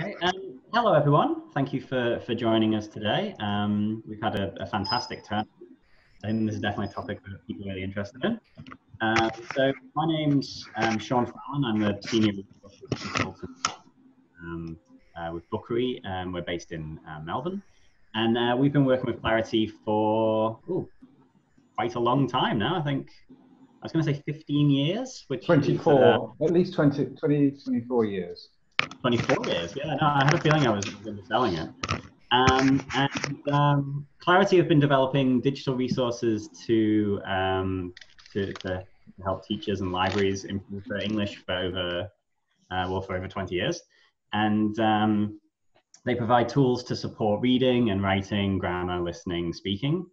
Okay, hello everyone. Thank you for joining us today. We've had a fantastic turn. I think this is definitely a topic that people are really interested in. So my name's Sean Fallon. I'm the senior resources consultant with Bookery. We're based in Melbourne, and we've been working with Clarity for quite a long time now. I think I was going to say 15 years, which 24, at least 24 years. 24 years, yeah. No, I had a feeling I was going to be selling it. Clarity have been developing digital resources to help teachers and libraries improve their English for over 20 years. And they provide tools to support reading and writing, grammar, listening, speaking.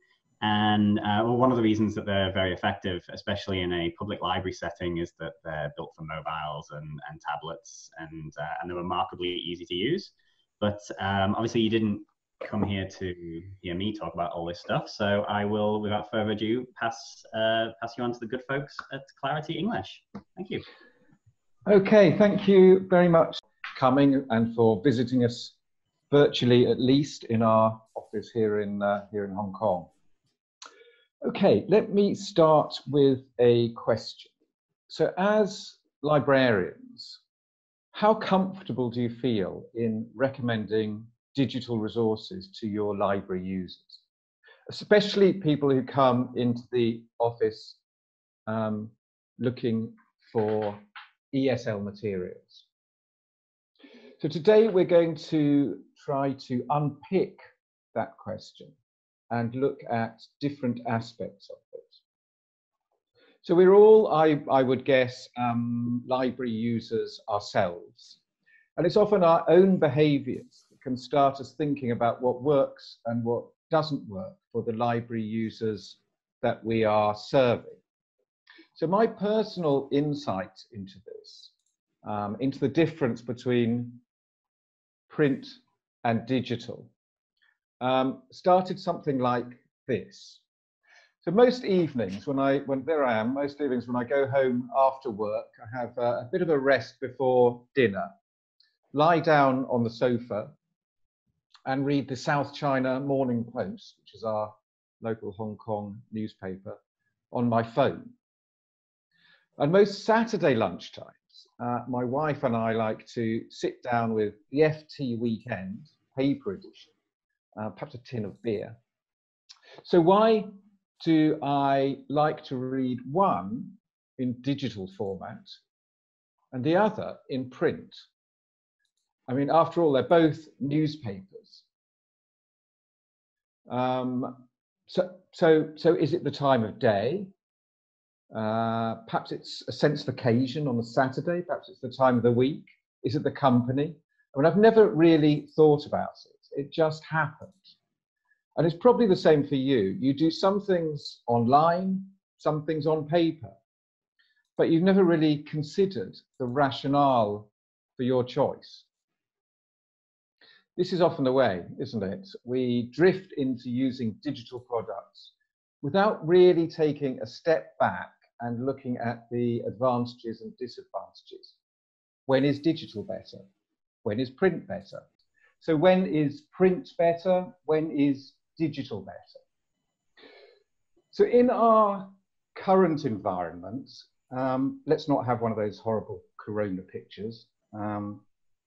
And one of the reasons that they're very effective, especially in a public library setting, is that they're built for mobiles and tablets, and they're remarkably easy to use. But obviously you didn't come here to hear me talk about all this stuff, so I will, without further ado, pass you on to the good folks at Clarity English. Thank you. Okay, thank you very much for coming and for visiting us virtually, at least in our office here in Hong Kong. Okay, let me start with a question. So as librarians, how comfortable do you feel in recommending digital resources to your library users, especially people who come into the office looking for ESL materials? So today we're going to try to unpick that question and look at different aspects of it. So we're all, I would guess, library users ourselves. And it's often our own behaviours that can start us thinking about what works and what doesn't work for the library users that we are serving. So my personal insight into this, into the difference between print and digital, started something like this. So most evenings when I go home after work, I have a bit of a rest before dinner, lie down on the sofa and read the South China Morning Post, which is our local Hong Kong newspaper, on my phone. And most Saturday lunchtimes, my wife and I like to sit down with the FT Weekend paper edition, perhaps a tin of beer. So why do I like to read one in digital format and the other in print? I mean, after all, they're both newspapers. So is it the time of day? Perhaps it's a sense of occasion on a Saturday. Perhaps it's the time of the week. Is it the company? I mean, I've never really thought about it. It just happened. And it's probably the same for you. You do some things online, some things on paper, but you've never really considered the rationale for your choice. This is often the way, isn't it? We drift into using digital products without really taking a step back and looking at the advantages and disadvantages. When is digital better? When is print better? So when is print better? When is digital better? So in our current environment, let's not have one of those horrible corona pictures.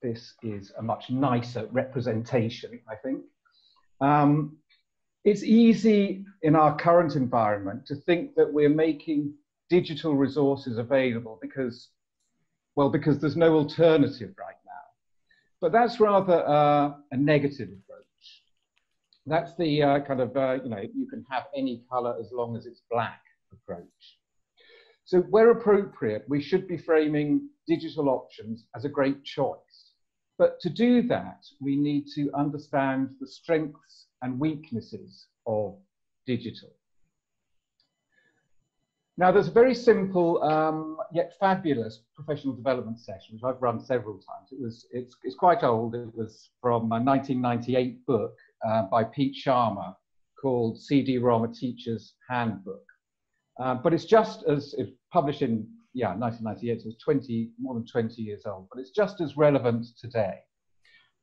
This is a much nicer representation, I think. It's easy in our current environment to think that we're making digital resources available because there's no alternative right now. But that's rather a negative approach. That's the kind of, you can have any color as long as it's black approach. So where appropriate, we should be framing digital options as a great choice. But to do that, we need to understand the strengths and weaknesses of digital. Now, there's a very simple yet fabulous professional development session, which I've run several times. It's quite old. It was from a 1998 book by Pete Sharma called CD-ROM, A Teacher's Handbook. But it's just as, it's published in 1998, so it's more than 20 years old, but it's just as relevant today.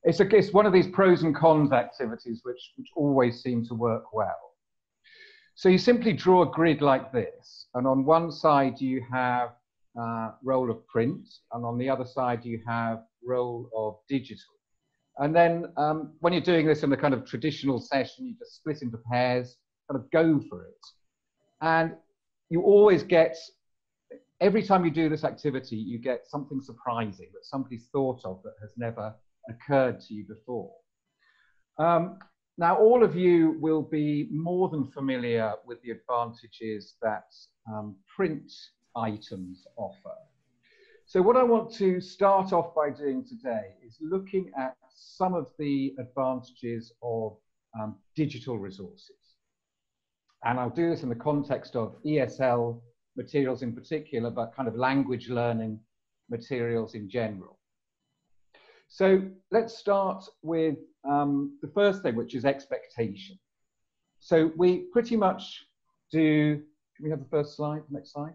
It's one of these pros and cons activities which always seem to work well. So you simply draw a grid like this, and on one side you have roll of print, and on the other side you have roll of digital. And then when you're doing this in the kind of traditional session, you just split into pairs, kind of go for it. And you always get, every time you do this activity, you get something surprising that somebody's thought of that has never occurred to you before. Now, all of you will be more than familiar with the advantages that print items offer. So what I want to start off by doing today is looking at some of the advantages of digital resources. And I'll do this in the context of ESL materials in particular, but kind of language learning materials in general. So let's start with the first thing, which is expectation. So we pretty much do, can we have the first slide, next slide?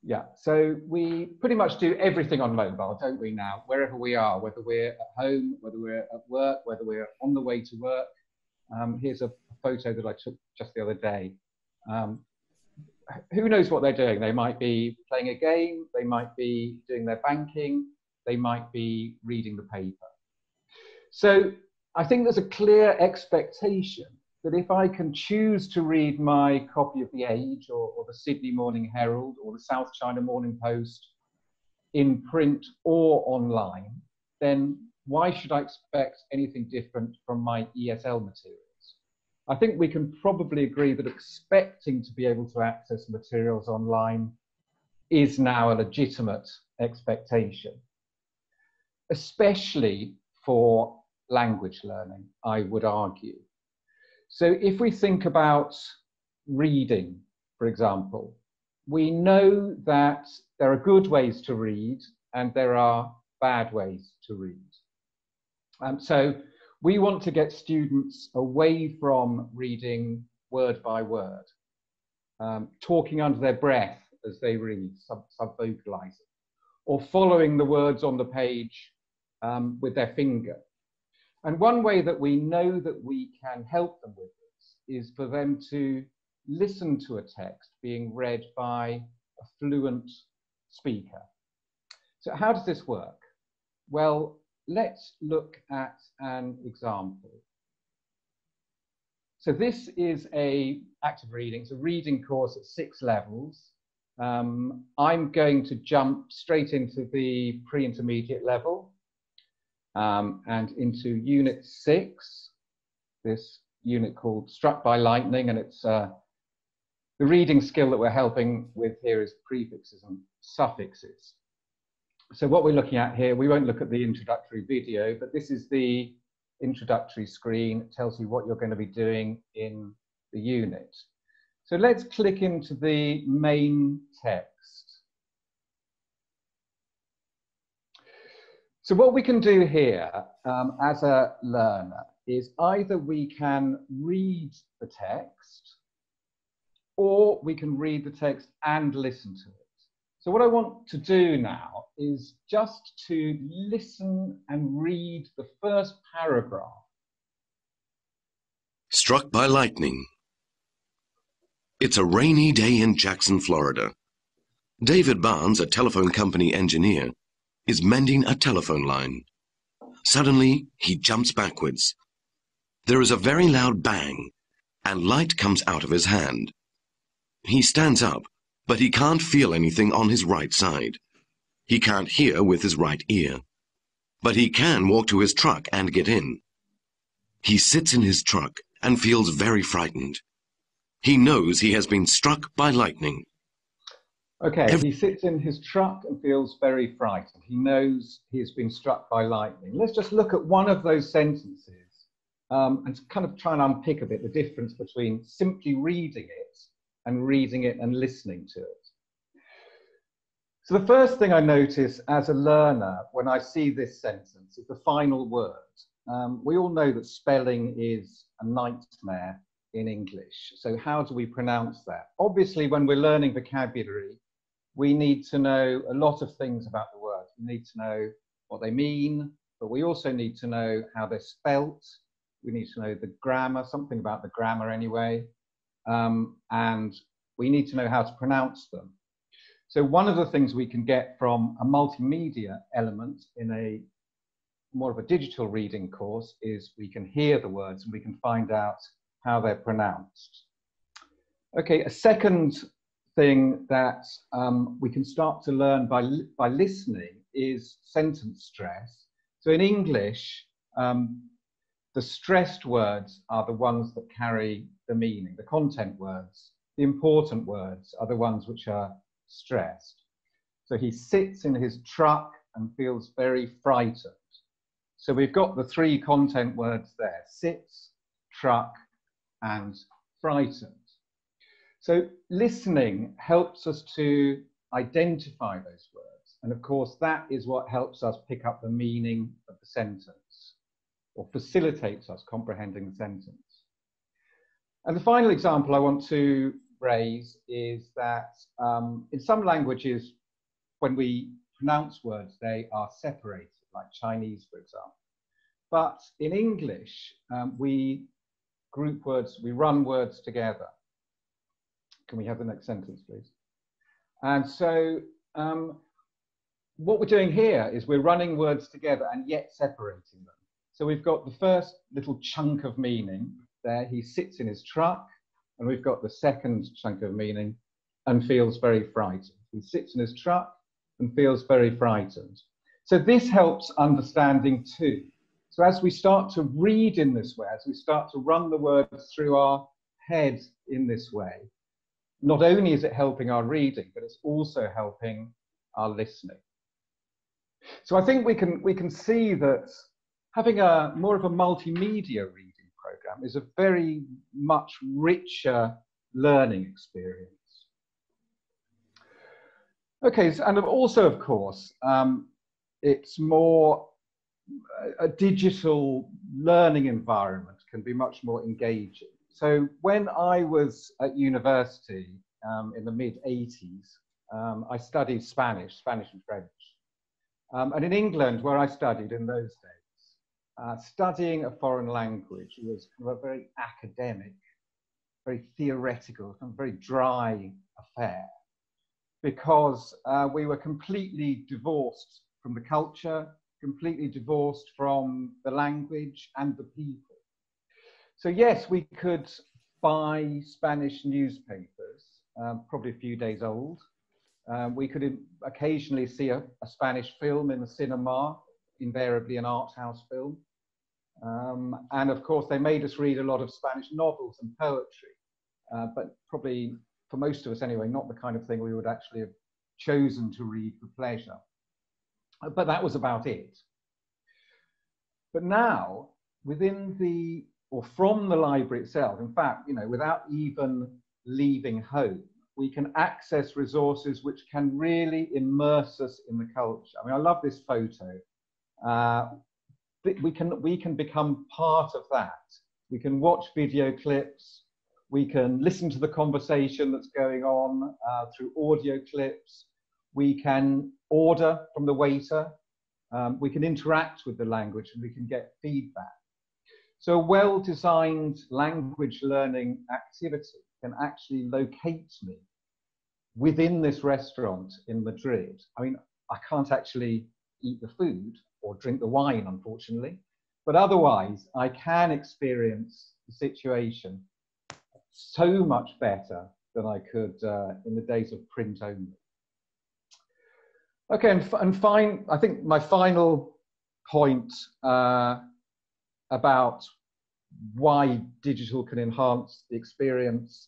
Yeah, so we pretty much do everything on mobile, don't we now, wherever we are, whether we're at home, whether we're at work, whether we're on the way to work. Here's a photo that I took just the other day. Who knows what they're doing? They might be playing a game, they might be doing their banking, they might be reading the paper. So I think there's a clear expectation that if I can choose to read my copy of The Age or the Sydney Morning Herald or the South China Morning Post in print or online, then why should I expect anything different from my ESL materials? I think we can probably agree that expecting to be able to access materials online is now a legitimate expectation, especially for language learning, I would argue. So if we think about reading, for example, we know that there are good ways to read and there are bad ways to read. So we want to get students away from reading word by word, talking under their breath as they read, sub-vocalizing, or following the words on the page with their finger. And one way that we know that we can help them with this is for them to listen to a text being read by a fluent speaker. So how does this work? Well, let's look at an example. So this is an active reading. It's a reading course at 6 levels. I'm going to jump straight into the pre-intermediate level and into Unit 6, this unit called Struck by Lightning, and it's the reading skill that we're helping with here is prefixes and suffixes. So what we're looking at here, we won't look at the introductory video, but this is the introductory screen. It tells you what you're going to be doing in the unit. So let's click into the main text. So what we can do here as a learner is either we can read the text or we can read the text and listen to it. So what I want to do now is just to listen and read the first paragraph. Struck by lightning. It's a rainy day in Jackson, Florida. David Barnes, a telephone company engineer, is mending a telephone line. Suddenly, he jumps backwards. There is a very loud bang, and light comes out of his hand. He stands up, but he can't feel anything on his right side. He can't hear with his right ear. But he can walk to his truck and get in. He sits in his truck and feels very frightened. He knows he has been struck by lightning. Okay, he sits in his truck and feels very frightened. He knows he has been struck by lightning. Let's just look at one of those sentences and kind of try and unpick a bit the difference between simply reading it and listening to it. So the first thing I notice as a learner when I see this sentence is the final word. We all know that spelling is a nightmare in English. So how do we pronounce that? Obviously, when we're learning vocabulary, we need to know a lot of things about the words. We need to know what they mean, but we also need to know how they're spelt. We need to know the grammar, something about the grammar anyway, and we need to know how to pronounce them. So one of the things we can get from a multimedia element in a more of a digital reading course is we can hear the words and we can find out how they're pronounced. Okay, a second thing that we can start to learn by listening is sentence stress. So in English, the stressed words are the ones that carry the meaning. The content words, the important words are the ones which are stressed. So he sits in his truck and feels very frightened. So we've got the three content words there: sits, truck, and frightened. So listening helps us to identify those words. And of course, that is what helps us pick up the meaning of the sentence, or facilitates us comprehending the sentence. And the final example I want to raise is that in some languages, when we pronounce words, they are separated, like Chinese, for example. But in English, we group words, we run words together. Can we have the next sentence, please? And so what we're doing here is we're running words together and yet separating them. So we've got the first little chunk of meaning there: he sits in his truck. And we've got the second chunk of meaning: and feels very frightened. He sits in his truck and feels very frightened. So this helps understanding too. So as we start to read in this way, as we start to run the words through our head in this way, not only is it helping our reading, but it's also helping our listening. So I think we can see that having a more of a multimedia reading program is a very much richer learning experience. Okay, so, and also, of course, it's more a digital learning environment can be much more engaging. So when I was at university in the mid-80s, I studied Spanish and French. And in England, where I studied in those days, studying a foreign language was kind of a very academic, very theoretical, and very dry affair, because we were completely divorced from the culture, completely divorced from the language and the people. So yes, we could buy Spanish newspapers, probably a few days old. We could occasionally see a Spanish film in the cinema, invariably an art house film. And of course, they made us read a lot of Spanish novels and poetry, but probably, for most of us anyway, not the kind of thing we would actually have chosen to read for pleasure. But that was about it. But now, from the library itself, in fact, without even leaving home, we can access resources which can really immerse us in the culture. I mean, I love this photo. We can become part of that. We can watch video clips. We can listen to the conversation that's going on through audio clips. We can order from the waiter. We can interact with the language and we can get feedback. So a well-designed language learning activity can actually locate me within this restaurant in Madrid. I mean, I can't actually eat the food or drink the wine, unfortunately, but otherwise I can experience the situation so much better than I could in the days of print only. Okay, I think my final point about why digital can enhance the experience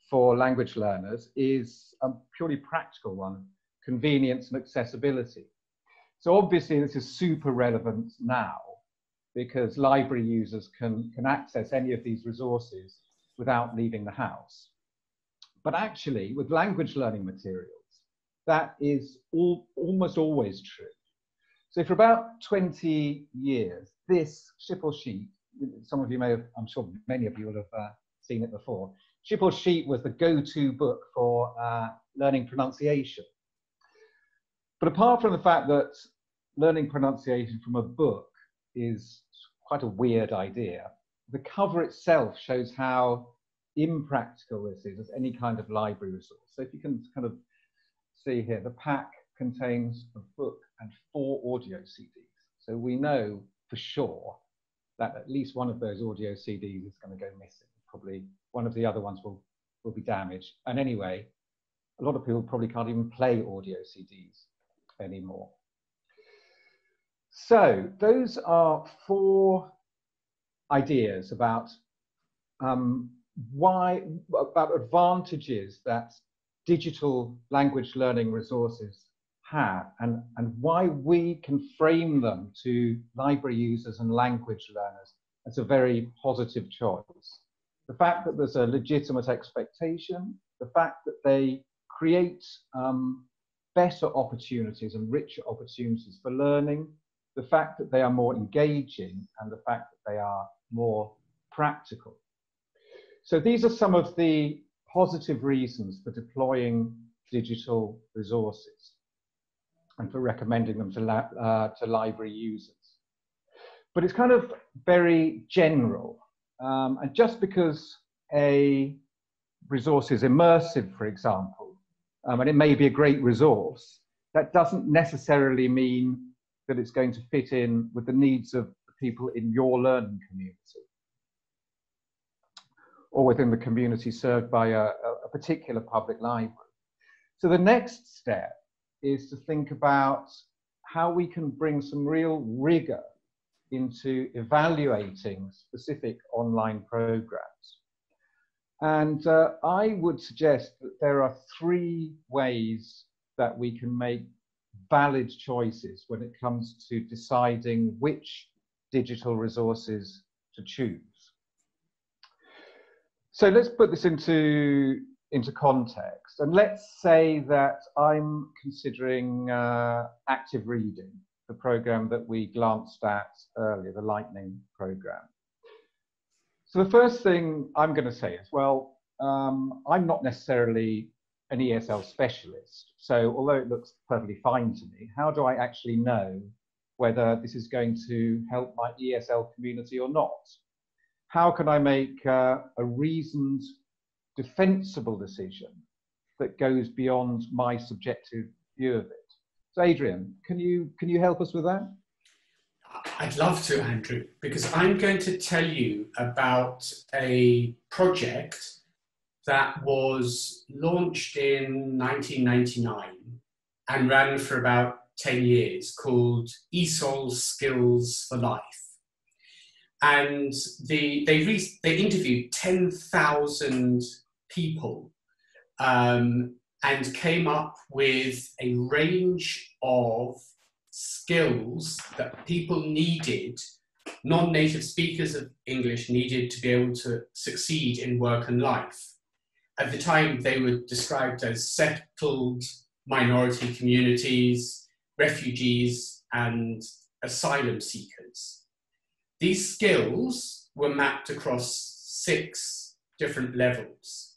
for language learners is a purely practical one: convenience and accessibility. So obviously this is super relevant now because library users can access any of these resources without leaving the house. But actually, with language learning materials, that is almost always true. So for about 20 years, this Schiphol sheet, some of you may have, I'm sure many of you will have seen it before. Schiphol sheet was the go-to book for learning pronunciation. But apart from the fact that learning pronunciation from a book is quite a weird idea. The cover itself shows how impractical this is as any kind of library resource. So if you can kind of see here, the pack contains a book and 4 audio CDs. So we know for sure that at least one of those audio CDs is going to go missing. Probably one of the other ones will be damaged. And anyway, a lot of people probably can't even play audio CDs anymore. So those are 4 ideas about about advantages that digital language learning resources have, and why we can frame them to library users and language learners as a very positive choice. The fact that there's a legitimate expectation, the fact that they create better opportunities and richer opportunities for learning, the fact that they are more engaging, and the fact that they are more practical. So these are some of the positive reasons for deploying digital resources and for recommending them to library users. But it's kind of very general. And just because a resource is immersive, for example, and it may be a great resource, that doesn't necessarily mean that it's going to fit in with the needs of the people in your learning community or within the community served by a particular public library. So the next step is to think about how we can bring some real rigor into evaluating specific online programs. And I would suggest that there are 3 ways that we can make valid choices when it comes to deciding which digital resources to choose. So let's put this into context. And let's say that I'm considering active reading, the program that we glanced at earlier, the Lightning program. So the first thing I'm going to say is, well, I'm not necessarily an ESL specialist. So although it looks perfectly fine to me, how do I actually know whether this is going to help my ESL community or not? How can I make a reasoned, defensible decision that goes beyond my subjective view of it? So Adrian, can you help us with that? I'd love to, Andrew, because I'm going to tell you about a project that was launched in 1999 and ran for about 10 years called ESOL Skills for Life. And they interviewed 10,000 people and came up with a range of skills that people needed, non-native speakers of English needed to be able to succeed in work and life. At the time, they were described as settled minority communities, refugees, and asylum seekers. These skills were mapped across 6 different levels.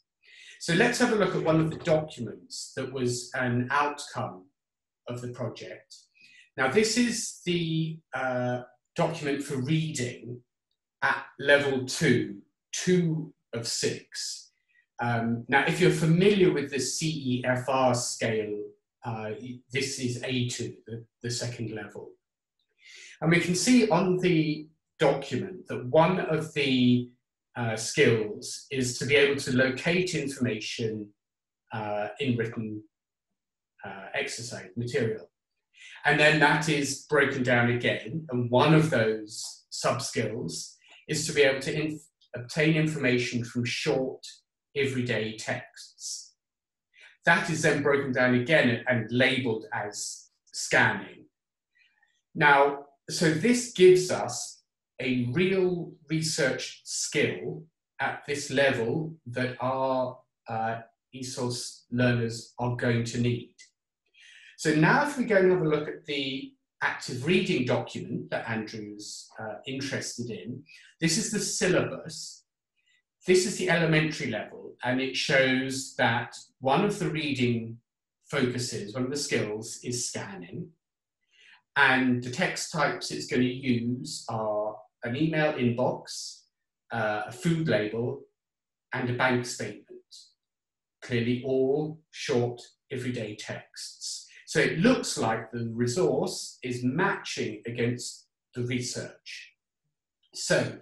So let's have a look at one of the documents that was an outcome of the project. Now, this is the document for reading at level 2 of 6. Now, if you're familiar with the CEFR scale, this is A2, the second level. And we can see on the document that one of the skills is to be able to locate information in written exercise material. And then that is broken down again. And one of those sub-skills is to be able to obtain information from short, everyday texts. That is then broken down again and labeled as scanning. Now, so this gives us a real research skill at this level that our ESOL learners are going to need. So now if we go and have a look at the active reading document that Andrew's interested in, this is the syllabus. This is the elementary level, and it shows that one of the reading focuses, one of the skills is scanning. And the text types it's going to use are an email inbox, a food label, and a bank statement. Clearly all short, everyday texts. So it looks like the resource is matching against the research. So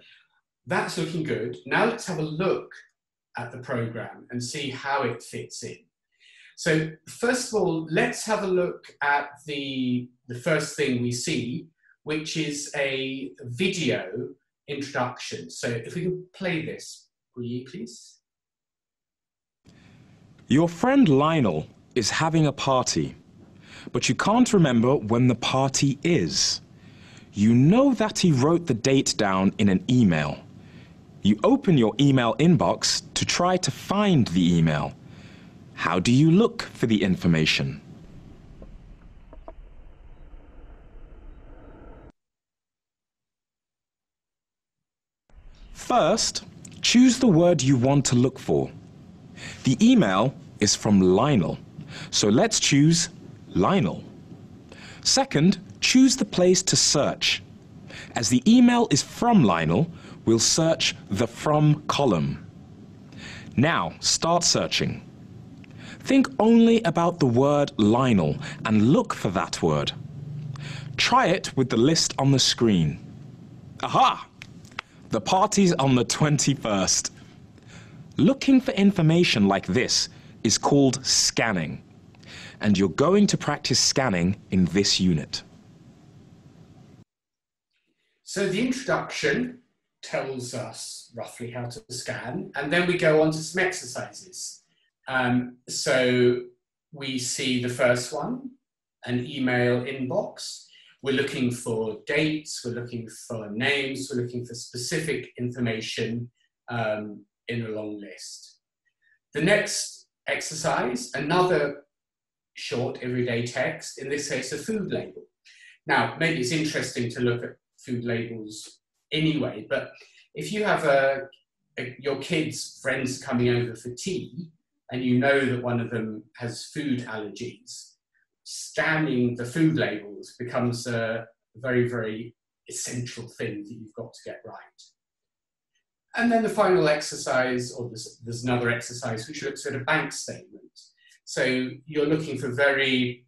that's looking good. Now let's have a look at the program and see how it fits in. So first of all, let's have a look at the first thing we see, which is a video introduction. So if we can play this, will you please? Your friend Lionel is having a party, but you can't remember when the party is. You know that he wrote the date down in an email. You open your email inbox to try to find the email. How do you look for the information? First, choose the word you want to look for. The email is from Lionel, so let's choose Lionel. Second, choose the place to search. As the email is from Lionel, we'll search the From column. Now, start searching. Think only about the word Lionel and look for that word. Try it with the list on the screen. Aha! The party's on the 21st. Looking for information like this is called scanning, and you're going to practice scanning in this unit. So the introduction tells us roughly how to scan, and then we go on to some exercises. So we see the first one, an email inbox. We're looking for dates, we're looking for names, we're looking for specific information in a long list. The next exercise, another short everyday text, in this case a food label. Now, maybe it's interesting to look at food labels anyway, but if you have your kids' friends coming over for tea, and you know that one of them has food allergies, scanning the food labels becomes a very, very essential thing that you've got to get right. And then the final exercise, or there's another exercise which looks at a bank statement. So you're looking for you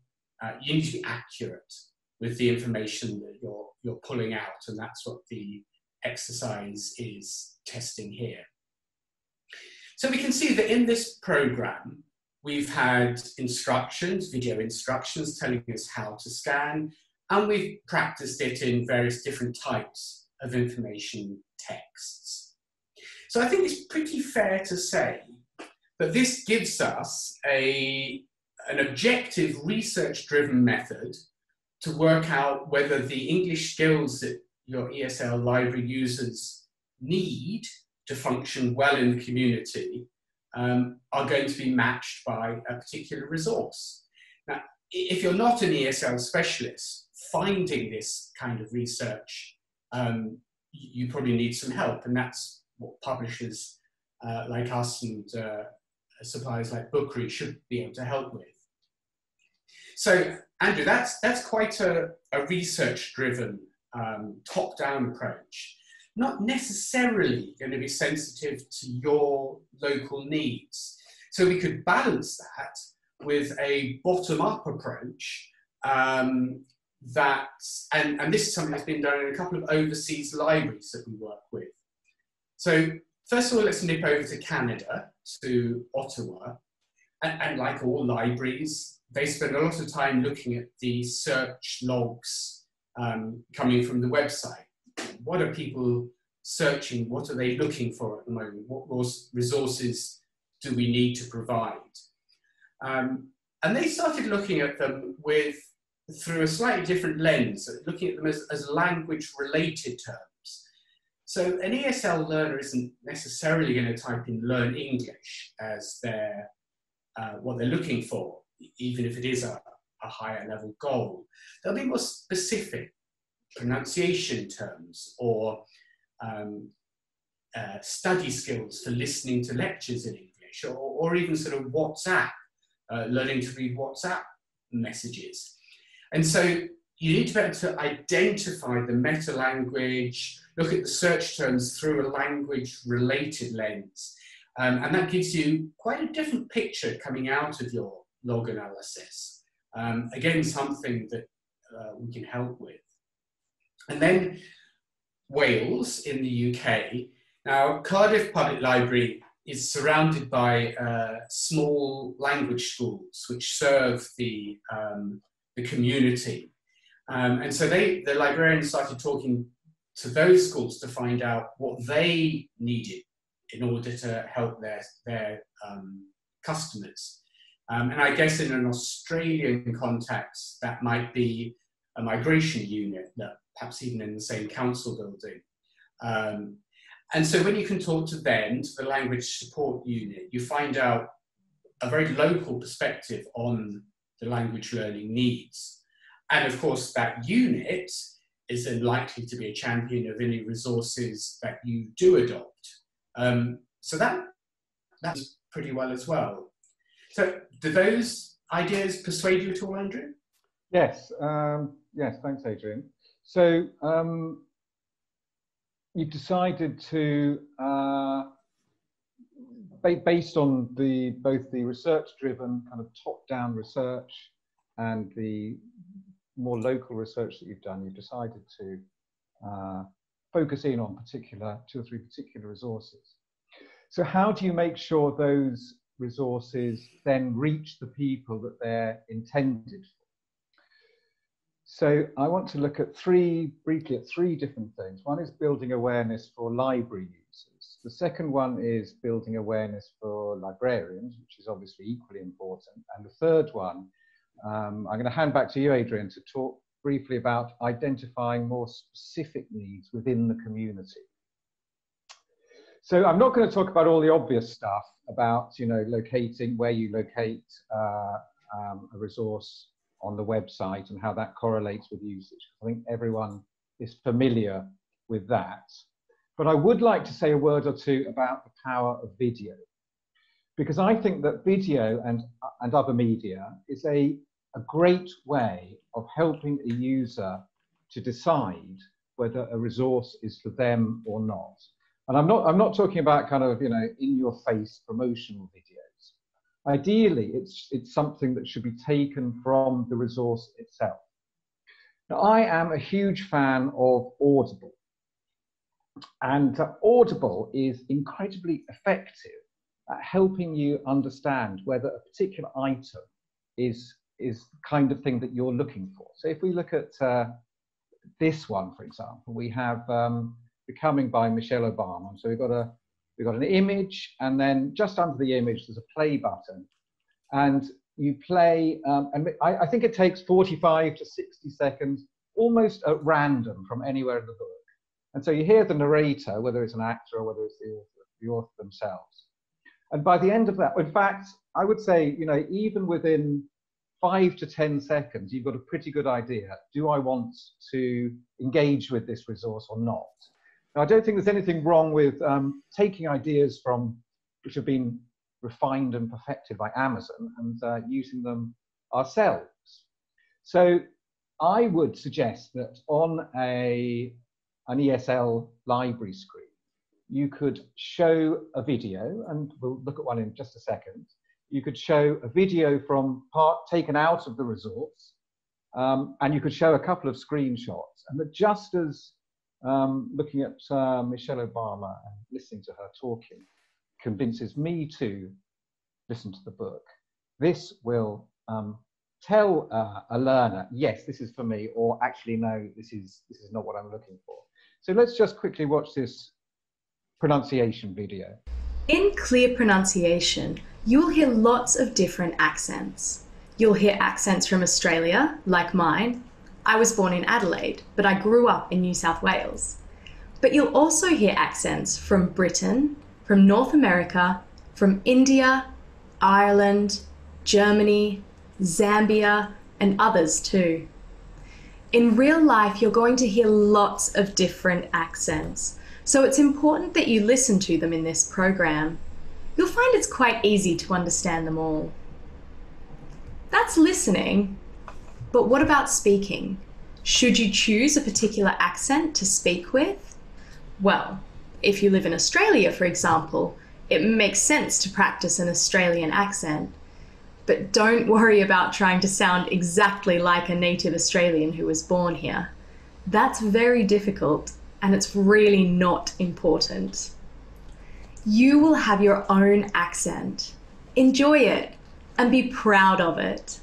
need to be accurate with the information that you're pulling out, and that's what the exercise is testing here. So we can see that in this program, we've had instructions, video instructions telling us how to scan, and we've practiced it in various different types of information texts. So I think it's pretty fair to say that this gives us an objective research-driven method to work out whether the English skills that your ESL library users need to function well in the community are going to be matched by a particular resource. Now, if you're not an ESL specialist, finding this kind of research, you probably need some help, and that's what publishers like us and suppliers like Bookery should be able to help with. So, Andrew, that's quite a research-driven, top-down approach. Not necessarily going to be sensitive to your local needs. So we could balance that with a bottom-up approach and this is something that's been done in a couple of overseas libraries that we work with. So first of all, let's nip over to Canada, to Ottawa, and like all libraries, they spend a lot of time looking at the search logs coming from the website. What are people searching? What are they looking for at the moment? What resources do we need to provide? And they started looking at them through a slightly different lens, looking at them as language-related terms. So an ESL learner isn't necessarily going to type in Learn English as what they're looking for, even if it is a higher level goal. They'll be more specific pronunciation terms or study skills for listening to lectures in English, or even sort of WhatsApp, learning to read WhatsApp messages. And so you need to be able to identify the meta-language, look at the search terms through a language-related lens. And that gives you quite a different picture coming out of your log analysis. Again, something that we can help with. And then Wales in the UK. Now, Cardiff Public Library is surrounded by small language schools which serve the community. And so the librarians started talking to those schools to find out what they needed in order to help their customers. And I guess in an Australian context, that might be a migration unit, perhaps even in the same council building. And so when you can talk to them, to the language support unit, you find out a very local perspective on the language learning needs. And of course, that unit is then likely to be a champion of any resources that you do adopt. So that's pretty well as well. So do those ideas persuade you at all, Andrew? Yes, yes, thanks, Adrian. So you've decided to, based on both the research-driven kind of top-down research and the more local research that you've done, you've decided to focus in on two or three particular resources. So how do you make sure those resources then reach the people that they're intended for? So I want to look at briefly at three different things. One is building awareness for library users. The second one is building awareness for librarians, which is obviously equally important. And the third one, I'm going to hand back to you, Adrian, to talk briefly about identifying more specific needs within the community. So I'm not going to talk about all the obvious stuff about, locating where you locate a resource on the website and how that correlates with usage. I think everyone is familiar with that. But I would like to say a word or two about the power of video, because I think that video and other media is a great way of helping a user to decide whether a resource is for them or not. And I'm not talking about kind of, in-your-face promotional videos. Ideally, it's something that should be taken from the resource itself. Now, I am a huge fan of Audible. And Audible is incredibly effective at helping you understand whether a particular item is the kind of thing that you're looking for. So if we look at this one, for example, we have Becoming by Michelle Obama. So we've got an image, and then just under the image there's a play button, and you play, and I think it takes 45 to 60 seconds, almost at random from anywhere in the book. And so you hear the narrator, whether it's an actor or whether it's the author themselves. And by the end of that, in fact, I would say, even within 5 to 10 seconds, you've got a pretty good idea. Do I want to engage with this resource or not? Now, I don't think there's anything wrong with taking ideas which have been refined and perfected by Amazon and using them ourselves. So I would suggest that on an ESL library screen, you could show a video, and we'll look at one in just a second. You could show a video from part taken out of the resource, and you could show a couple of screenshots. And that just as looking at Michelle Obama and listening to her talking convinces me to listen to the book, this will tell a learner, yes, this is for me, or actually, no, this is not what I'm looking for. So let's just quickly watch this pronunciation video. In clear pronunciation, you'll hear lots of different accents. You'll hear accents from Australia, like mine. I was born in Adelaide, but I grew up in New South Wales. But you'll also hear accents from Britain, from North America, from India, Ireland, Germany, Zambia, and others too. In real life, you're going to hear lots of different accents, so it's important that you listen to them in this program. You'll find it's quite easy to understand them all. That's listening, but what about speaking? Should you choose a particular accent to speak with? Well, if you live in Australia, for example, it makes sense to practice an Australian accent. But don't worry about trying to sound exactly like a native Australian who was born here. That's very difficult, and it's really not important. You will have your own accent. Enjoy it and be proud of it.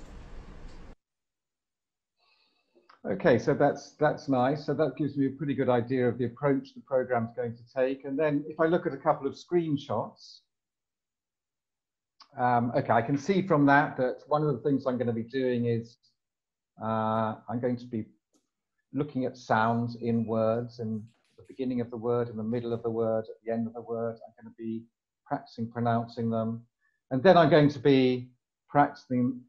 Okay, so that's nice. So that gives me a pretty good idea of the approach the program's going to take. And then if I look at a couple of screenshots, okay, I can see from that one of the things I'm going to be doing is I'm going to be looking at sounds in words, and the beginning of the word, in the middle of the word, at the end of the word. I'm going to be practicing pronouncing them. And then I'm going to be practicing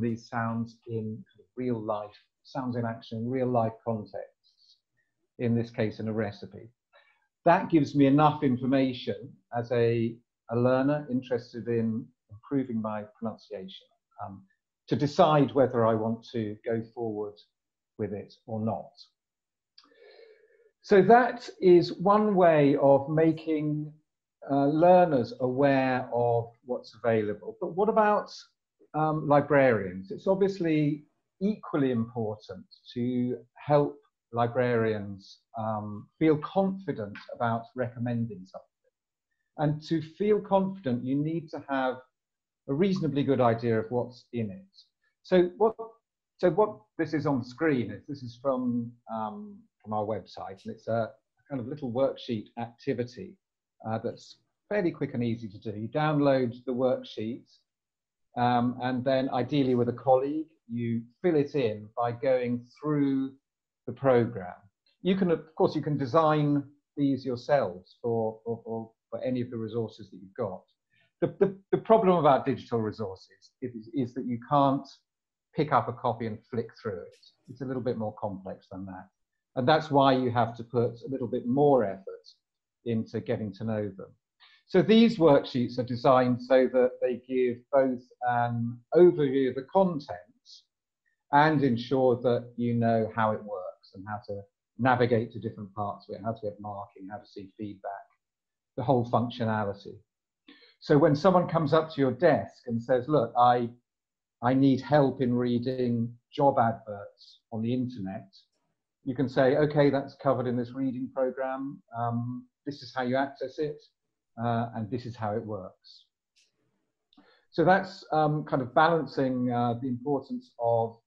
these sounds in real life, sounds in action, real life contexts, in this case in a recipe. That gives me enough information as a learner interested in improving my pronunciation to decide whether I want to go forward with it or not. So that is one way of making learners aware of what's available. But what about librarians? It's obviously equally important to help librarians feel confident about recommending something. And to feel confident, you need to have a reasonably good idea of what's in it. So what this is on the screen is, this is from our website, and it's a kind of little worksheet activity that's fairly quick and easy to do. You download the worksheet, and then ideally with a colleague, you fill it in by going through the program. You can, of course, you can design these yourselves for any of the resources that you've got. The problem about digital resources is that you can't pick up a copy and flick through it. It's a little bit more complex than that. And that's why you have to put a little bit more effort into getting to know them. So these worksheets are designed so that they give both an overview of the contents and ensure that you know how it works and how to navigate to different parts of it, how to get marking, how to see feedback, the whole functionality. So when someone comes up to your desk and says, look, I need help in reading job adverts on the internet, you can say, okay, that's covered in this reading program. This is how you access it, and this is how it works. So that's kind of balancing the importance of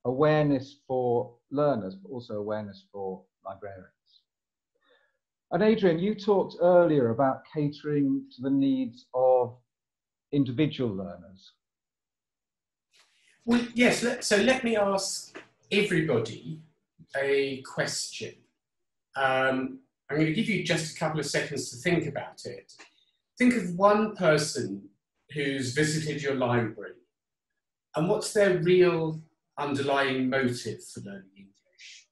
awareness for learners, but also awareness for librarians. And Adrian, you talked earlier about catering to the needs of individual learners. Well, yes, so let me ask everybody a question. I'm going to give you just a couple of seconds to think about it. Think of one person who's visited your library, and what's their real underlying motive for learning English?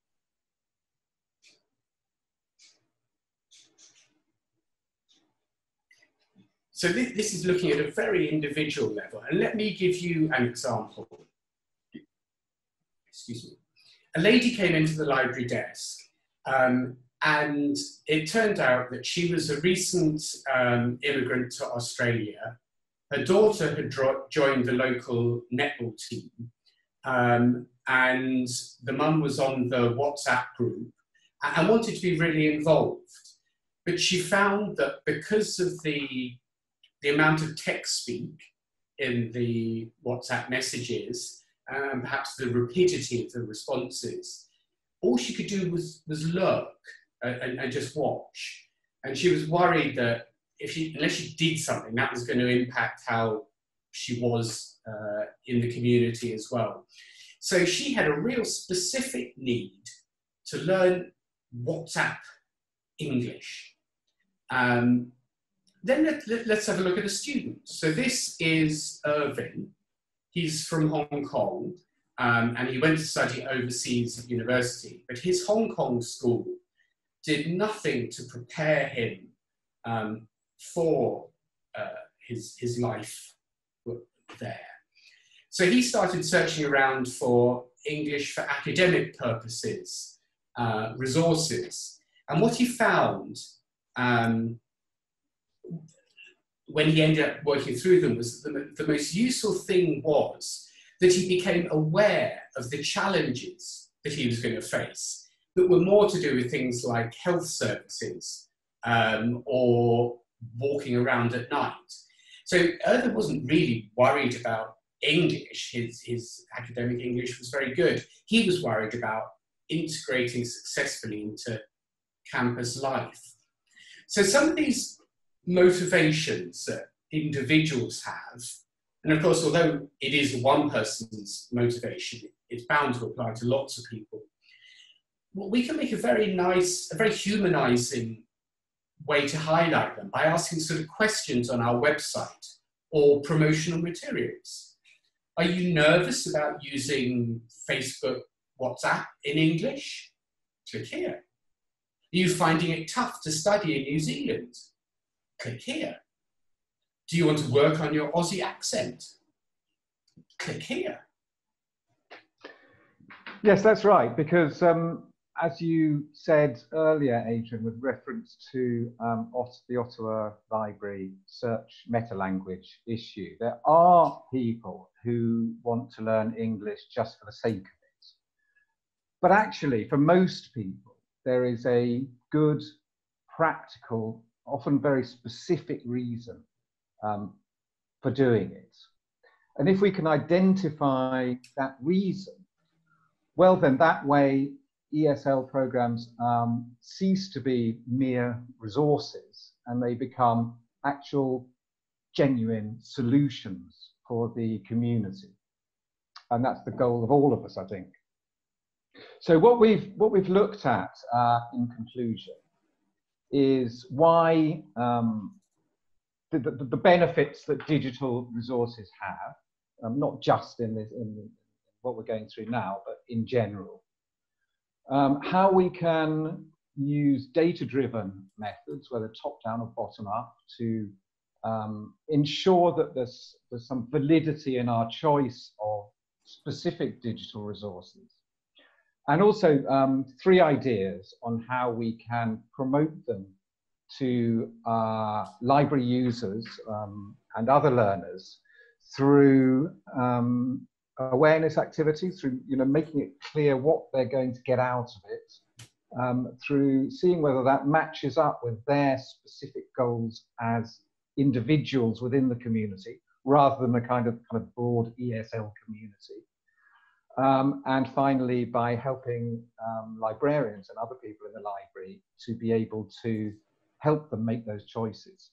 So this is looking at a very individual level, and let me give you an example. Excuse me. A lady came into the library desk, and it turned out that she was a recent immigrant to Australia. Her daughter had joined the local netball team, and the mum was on the WhatsApp group and wanted to be really involved. But she found that because of the amount of text speak in the WhatsApp messages, perhaps the rapidity of the responses, all she could do was lurk and just watch. And she was worried that unless she did something, that was going to impact how she was in the community as well. So she had a real specific need to learn WhatsApp English. Then let's have a look at a student. So this is Irvin. He's from Hong Kong, and he went to study overseas at university. But his Hong Kong school did nothing to prepare him for his life there. So he started searching around for English for academic purposes, resources. And what he found when he ended up working through them was that the most useful thing was that he became aware of the challenges that he was going to face that were more to do with things like health services or walking around at night. So Erdem wasn't really worried about English. His academic English was very good. He was worried about integrating successfully into campus life. So some of these motivations that individuals have, and of course, although it is one person's motivation, it's bound to apply to lots of people. Well, we can make a very nice, a very humanizing way to highlight them by asking sort of questions on our website or promotional materials. Are you nervous about using Facebook, WhatsApp in English? Click here. Are you finding it tough to study in New Zealand? Click here. Do you want to work on your Aussie accent? Click here. Yes, that's right, because as you said earlier, Adrian, with reference to the Ottawa Library search meta-language issue, there are people who want to learn English just for the sake of it. But actually, for most people, there is a good, practical, often very specific reason for doing it. And if we can identify that reason, well, then that way ESL programs cease to be mere resources and they become actual, genuine solutions for the community. And that's the goal of all of us, I think. So what we've looked at in conclusion is why the benefits that digital resources have, not just in what we're going through now, but in general. How we can use data-driven methods, whether top-down or bottom-up, to ensure that there's some validity in our choice of specific digital resources. And also 3 ideas on how we can promote them to library users and other learners through awareness activities, through making it clear what they're going to get out of it, through seeing whether that matches up with their specific goals as individuals within the community, rather than the kind of broad ESL community. And finally, by helping librarians and other people in the library to be able to help them make those choices.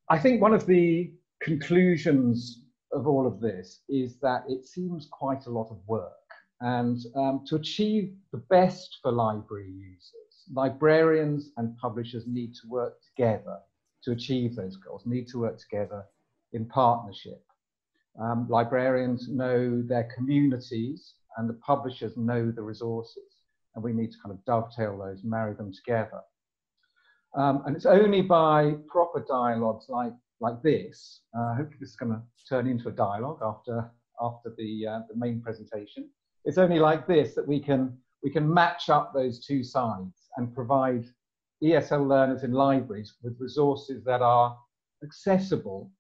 I think one of the conclusions of all of this is that it seems quite a lot of work. And to achieve the best for library users, librarians and publishers need to work together to achieve those goals, need to work together in partnership. Librarians know their communities and the publishers know the resources, and we need to kind of dovetail those, marry them together. And it's only by proper dialogues like this, hopefully this is going to turn into a dialogue after the main presentation. It's only like this that we can match up those 2 sides and provide ESL learners in libraries with resources that are accessible,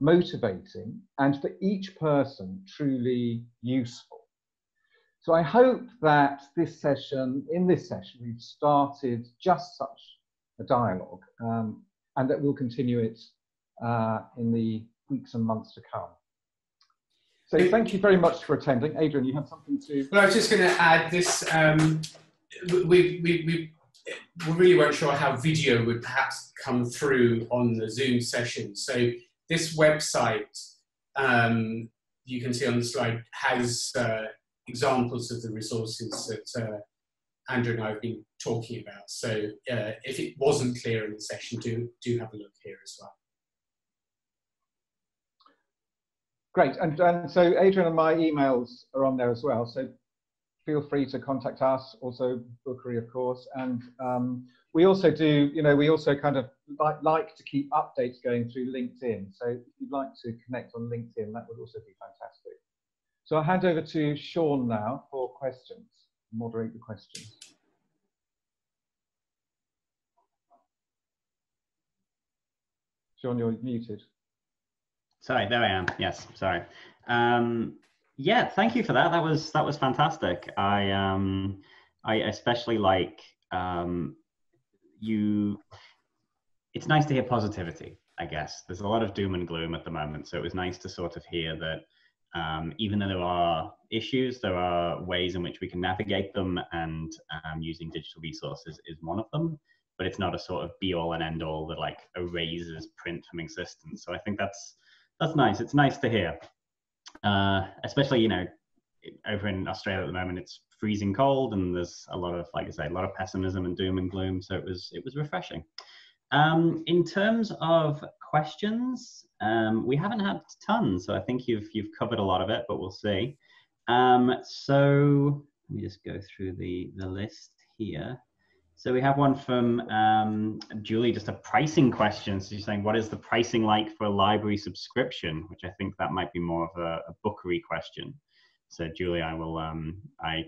motivating, and for each person truly useful. So I hope that in this session we've started just such a dialogue, and that we'll continue it in the weeks and months to come. So thank you very much for attending. Adrian, you have something to... Well, I was just going to add this. We really weren't sure how video would perhaps come through on the Zoom session. So this website, you can see on the slide, has examples of the resources that Andrew and I have been talking about. So if it wasn't clear in the session, do have a look here as well. Great, and so Adrian and my emails are on there as well, so feel free to contact us, also Bookery, of course, and we also do, we also kind of like to keep updates going through LinkedIn, so if you'd like to connect on LinkedIn, that would also be fantastic. So I'll hand over to Sean now for questions. Moderate the questions. Sean, you're muted. Sorry, there I am. Yes, sorry. Yeah, thank you for that. That was fantastic. I especially like you. It's nice to hear positivity, I guess. There's a lot of doom and gloom at the moment, so it was nice to sort of hear that even though there are issues, there are ways in which we can navigate them, and using digital resources is one of them. But it's not a sort of be all and end all that like erases print from existence. So I think that's nice. It's nice to hear, especially, you know, over in Australia at the moment, it's freezing cold and there's a lot of, like I say, a lot of pessimism and doom and gloom. So it was refreshing. In terms of questions, we haven't had tons, so I think you've covered a lot of it, but we'll see. So let me just go through the list here. So we have one from Julie, just a pricing question. So she's saying, what is the pricing like for a library subscription? Which I think that might be more of a bookery question. So Julie, I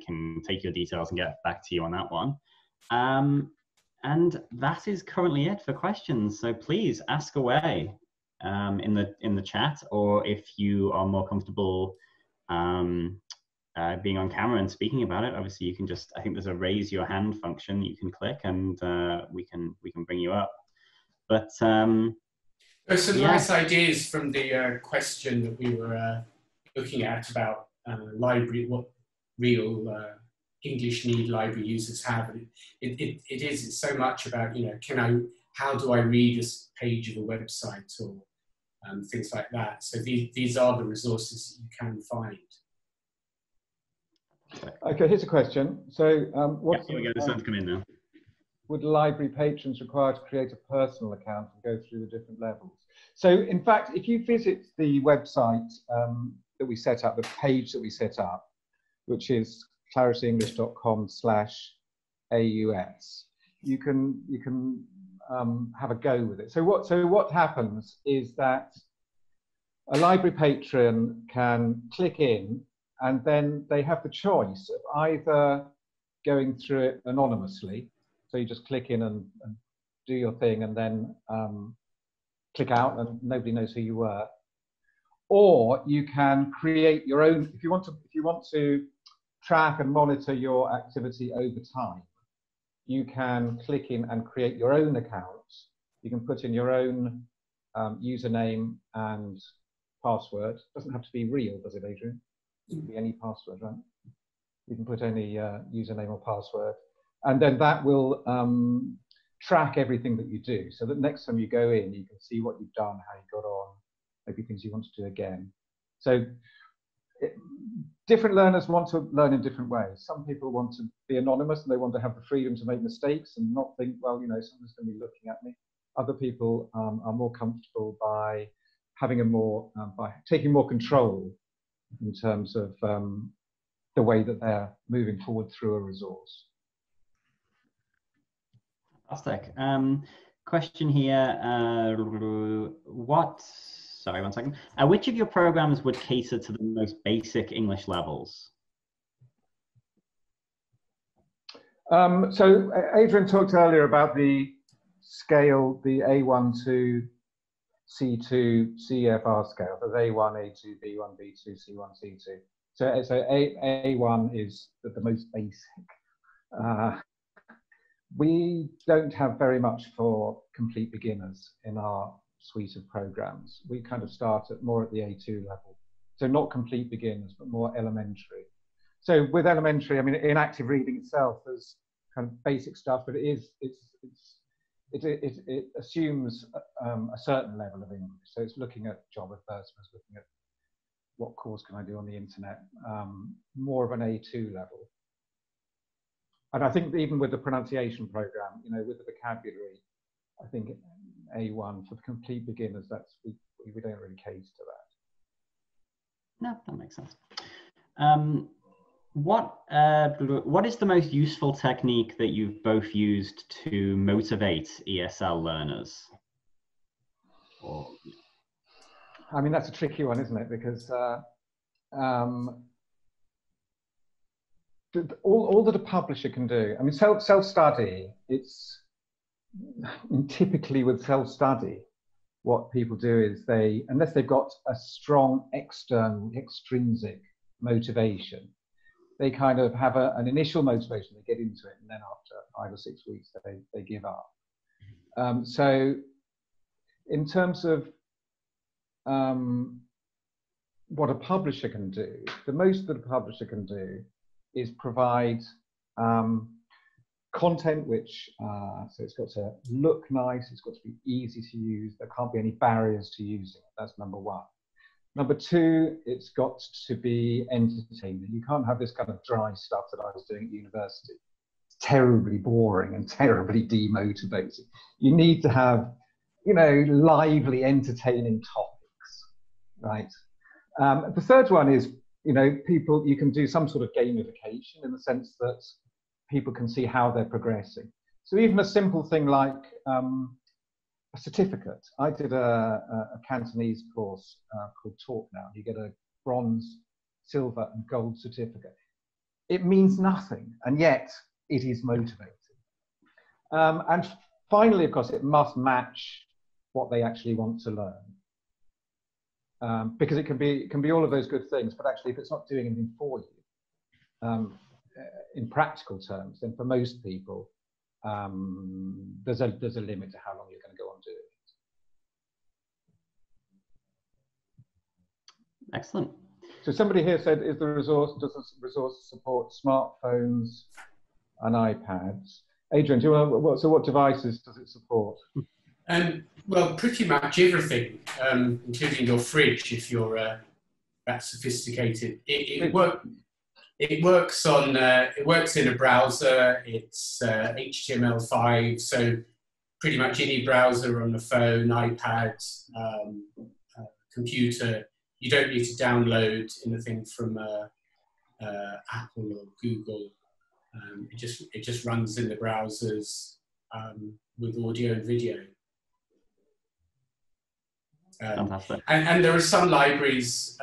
can take your details and get back to you on that one. And that is currently it for questions. So please ask away in the chat, or if you are more comfortable being on camera and speaking about it, obviously you can just, I think there's a raise your hand function you can click, and we can bring you up. But there's some nice ideas from the question that we were looking at about library, what real English need library users have. It's so much about, you know, how do I read a page of a website, or things like that. So these are the resources that you can find. Okay, here's a question. So here we go, the sun's come in now. Would library patrons require to create a personal account and go through the different levels? So in fact, if you visit the website that we set up, the page that we set up, which is clarityenglish.com/AUS, you can have a go with it. So what happens is that a library patron can click in, and then they have the choice of either going through it anonymously. So you just click in and do your thing, and then click out, and nobody knows who you were. Or you can create your own. If you want to track and monitor your activity over time, you can click in and create your own account. You can put in your own username and password. It doesn't have to be real, does it, Adrian? It can be any password, right? You can put any username or password, and then that will track everything that you do, so that next time you go in, you can see what you've done, how you got on, maybe things you want to do again. So different learners want to learn in different ways. Some people want to be anonymous and they want to have the freedom to make mistakes and not think, well, you know, someone's going to be looking at me. Other people are more comfortable by having by taking more control in terms of the way that they're moving forward through a resource. Fantastic. Question here. Sorry, one second. Which of your programs would cater to the most basic English levels? So Adrian talked earlier about the scale, the A1 to C2 CFR scale. So A1, A2, B1, B2, C1, C2. So A1 is the most basic. We don't have very much for complete beginners in our suite of programs. We kind of start more at the A2 level. So not complete beginners, but more elementary. So with elementary, I mean, in active reading itself, there's kind of basic stuff, but it assumes a certain level of English. So it's looking at job advertisements, looking at what course can I do on the internet, more of an A2 level. And I think even with the pronunciation program, you know, with the vocabulary, I think A1 for complete beginners, we don't really cater to that. No, that makes sense. What is the most useful technique that you've both used to motivate ESL learners? I mean, that's a tricky one, isn't it? Because all that a publisher can do. I mean, self-study, it's typically with self-study, what people do is unless they've got a strong external, extrinsic motivation, they kind of have an initial motivation, they get into it, and then after 5 or 6 weeks, they give up. So in terms of what a publisher can do, the most that a publisher can do is provide content which, so it's got to look nice, it's got to be easy to use, there can't be any barriers to using it. That's number one. Number two, it's got to be entertaining. You can't have this kind of dry stuff that I was doing at university. It's terribly boring and terribly demotivating. You need to have, you know, lively, entertaining topics, right? The third one is, you know, you can do some sort of gamification in the sense that people can see how they're progressing. So even a simple thing like a certificate. I did a Cantonese course called Talk Now. You get a bronze, silver and gold certificate. It means nothing, and yet it is motivating. And finally, of course, it must match what they actually want to learn. Because it can be all of those good things, but actually if it's not doing anything for you, in practical terms, then for most people, there's a limit to how long you're going to go on doing it. Excellent. So somebody here said, does the resource support smartphones and iPads? Adrian, do you want what devices does it support? Well, pretty much everything, including your fridge, if you're that sophisticated. It works in a browser. It's HTML5, so pretty much any browser on the phone, iPad, computer. You don't need to download anything from Apple or Google. It just runs in the browsers with audio and video. Fantastic. And there are some libraries,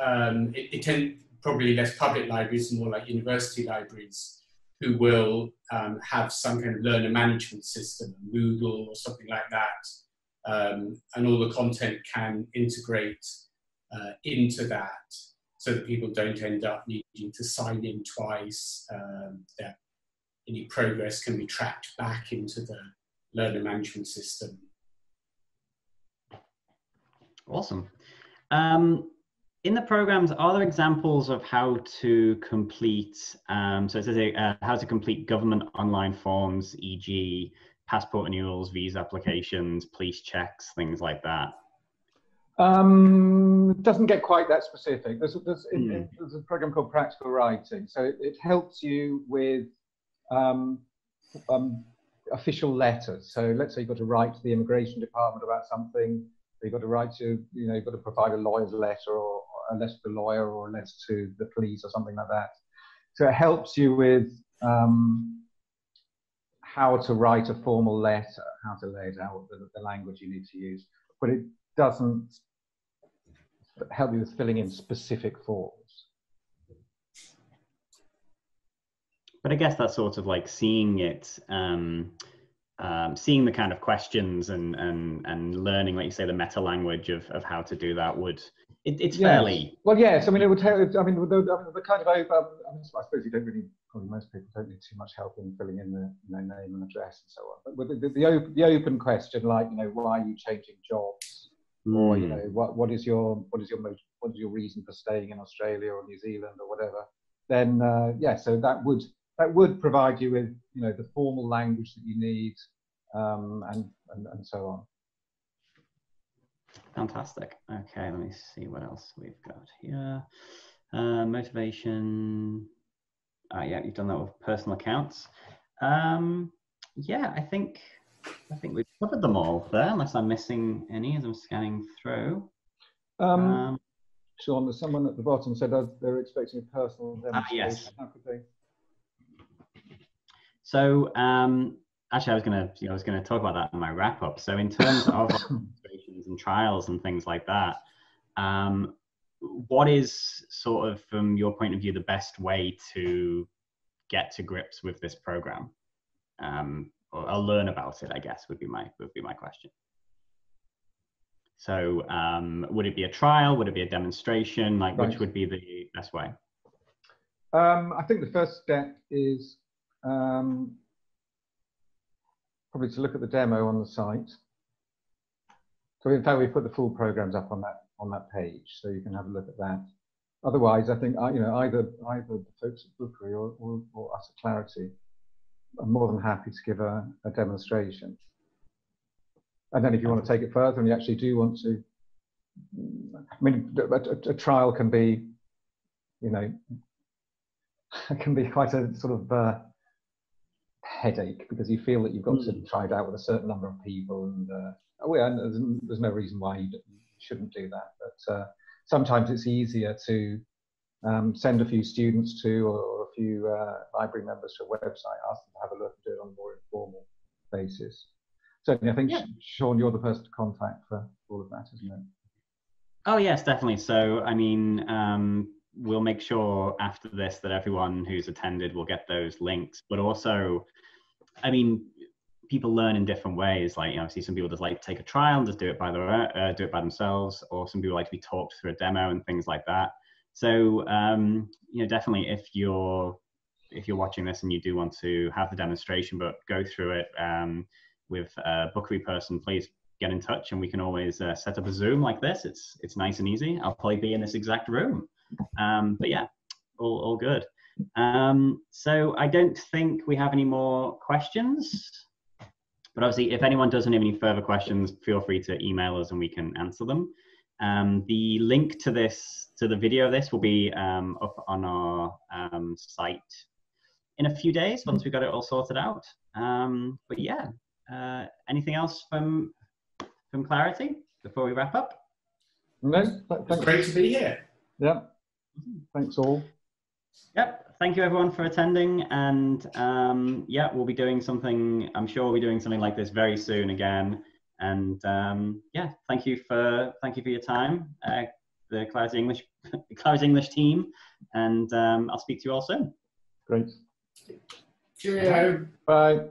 probably less public libraries, more like university libraries, who will have some kind of learner management system, Moodle or something like that, and all the content can integrate into that, so that people don't end up needing to sign in twice, that any progress can be tracked back into the learner management system. Awesome. In the programs, are there examples of how to complete, so it says how to complete government online forms, e.g. passport renewals, visa applications, police checks, things like that? Doesn't get quite that specific. There's a program called Practical Writing. So it helps you with official letters. So let's say you've got to write to the immigration department about something. You've got to write to, you've got to provide a lawyer's letter, or a letter to the lawyer, or a letter to the police, or something like that. So it helps you with how to write a formal letter, how to lay it out, the language you need to use. But it doesn't help you with filling in specific forms. But I guess that's sort of like seeing it, seeing the kind of questions and learning, like you say, the meta language of how to do that it's fairly. Well, yes. I mean, it would help. I mean, the kind of I suppose you don't really. Probably most people don't need too much help in filling in the name and address and so on. But with the open question, like why are you changing jobs, or what is your reason for staying in Australia or New Zealand or whatever? Then so that would provide you with the formal language that you need, and so on. Fantastic. Okay, let me see what else we've got here. Motivation. Yeah, you've done that with personal accounts. Yeah, I think we've covered them all there, unless I'm missing any as I'm scanning through. Sean, there's someone at the bottom said they're expecting a personal demonstration. Yes. How could they? So actually, I was gonna talk about that in my wrap up. So in terms of demonstrations and trials and things like that, what is sort of, from your point of view, the best way to get to grips with this program, or I'll learn about it, I guess, would be my question. So would it be a trial? Would it be a demonstration? Like, which would be the best way? I think the first step is probably to look at the demo on the site. So in fact, we put the full programs up on that page, so you can have a look at that. Otherwise, I think either the folks at Bookery or us at Clarity are more than happy to give a demonstration. And then if you want to take it further and you actually do want to, I mean, a trial can be, you know, it can be quite a sort of headache, because you feel that you've got to try it out with a certain number of people, and there's no reason why you shouldn't do that. But sometimes it's easier to send a few students to, or a few library members to a website, ask them to have a look and do it on a more informal basis. Certainly, I think, Sean, you're the person to contact for all of that, isn't it? Oh, yes, definitely. So, I mean, we'll make sure after this that everyone who's attended will get those links. But also, I mean, people learn in different ways. Like, you know, I see some people just like to take a trial and just do it by themselves, or some people like to be talked through a demo and things like that. So, you know, definitely, if you're watching this and you do want to have the demonstration but go through it with a Bookery person, please get in touch, and we can always set up a Zoom like this. It's nice and easy. I'll probably be in this exact room. But yeah, all good. So I don't think we have any more questions, but obviously if anyone doesn't have any further questions, feel free to email us and we can answer them. The link to the video of this will be up on our site in a few days once we've got it all sorted out. But yeah, anything else from Clarity before we wrap up? No, it's great to be here. Yeah, thanks all. Yep, thank you everyone for attending, and yeah, we'll be doing something, I'm sure we'll be doing something like this very soon again. And yeah, thank you for your time, the Clarity English team, and I'll speak to you all soon. Great. Cheerio. Bye.